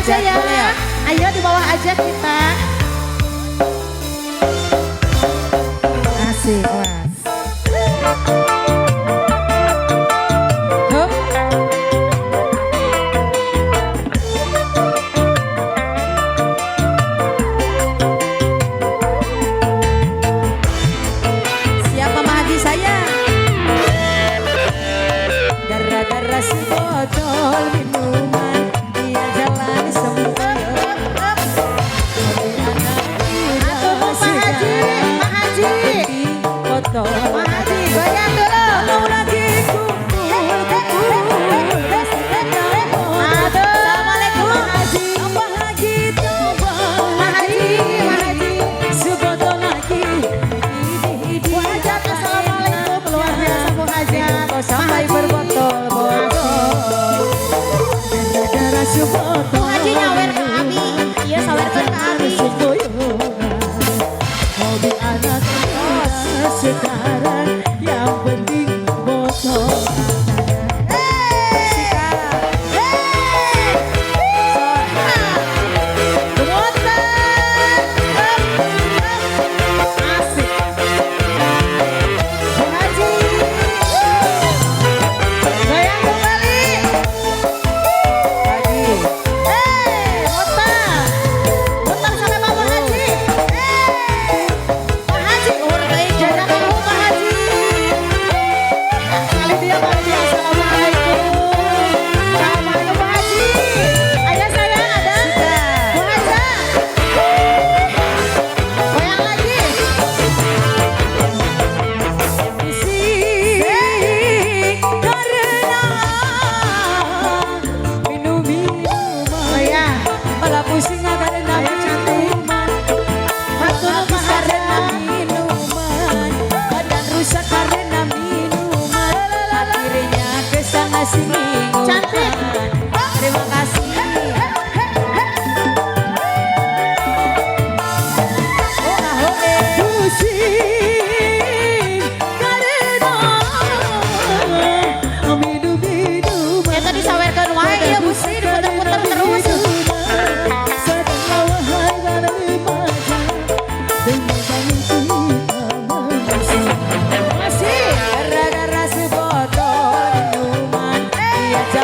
aja ya. Ayo di bawah aja kita. Asik mas. Hup. Siap Mama Haji saya. Gara-gara si botol minuman dia jalan sempoyok. Pak Haji. Botol. Pak Haji, goyang dulu. Mau lagi kumpul. Assalamualaikum Pak Haji. Apa lagi coba? Pak Haji, Pak Haji. Sebotol lagi. Wajah assalamualaikum luar biasa Pak Haji. Sampai berbotol botol. Gara-gara sebotol. Pak Haji nyawer ke Abi. Iya sawer ke Abi. Hobi anak muda sekarang yang penting botol. Cantik. Terima kasih. Ya tadi sawerkan wae ya pusing putar-putar terus. Masih gara-gara si botol minuman dia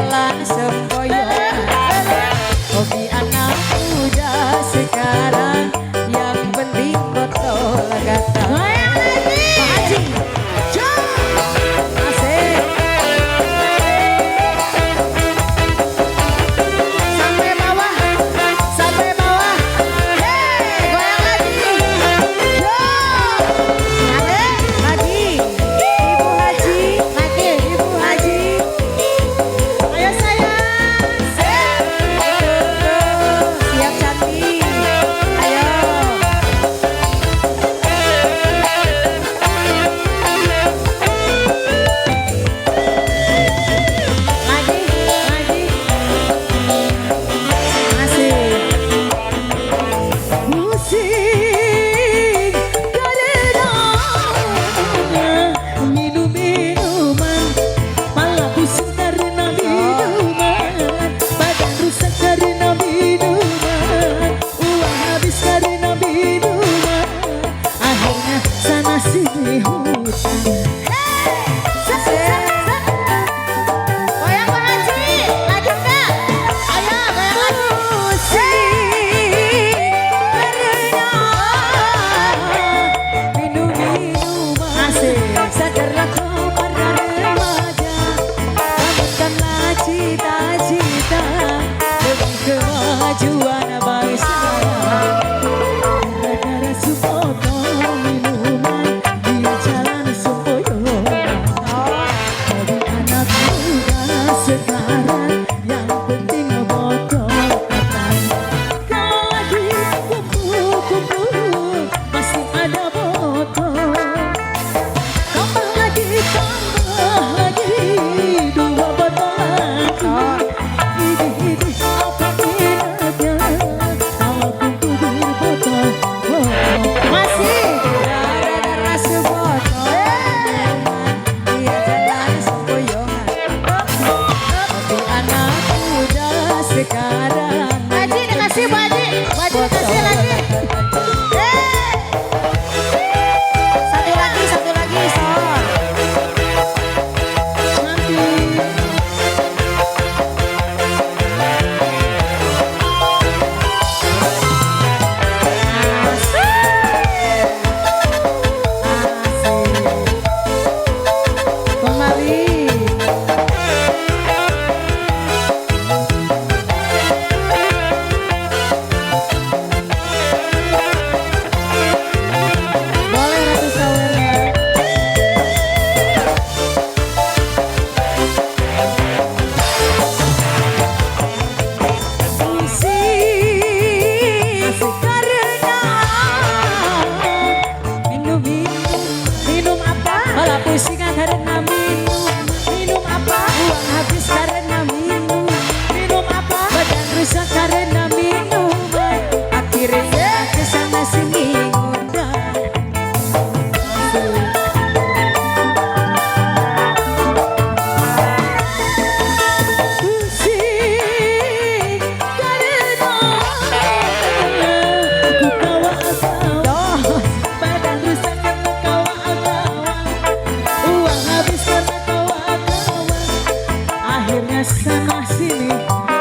akhirnya sana sini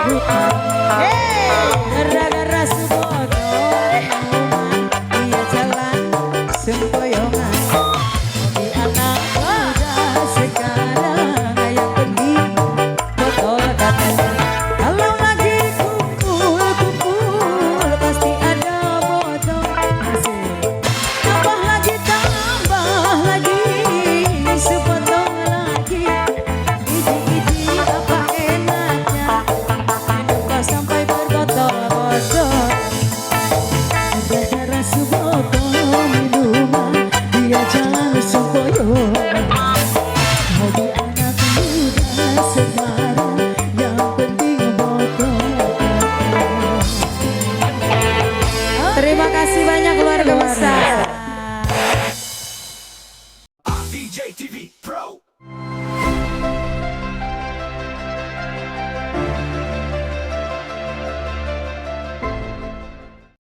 bukan. Gara-gara Suboto dia jalan sempoyongan. Di anak muda sekarang yang penting botol katanya. Kalau lagi kumpul pasti ada botol. Tambah lagi sebotol lagi. Idi apa enaknya minum kau sampai berbotol-botol. Gara-gara Suboto minuman dia jalan sempoyongan. Hobi anak muda sekarang yang penting botol. Terima kasih banyak keluarga besar. DJ TV Pro.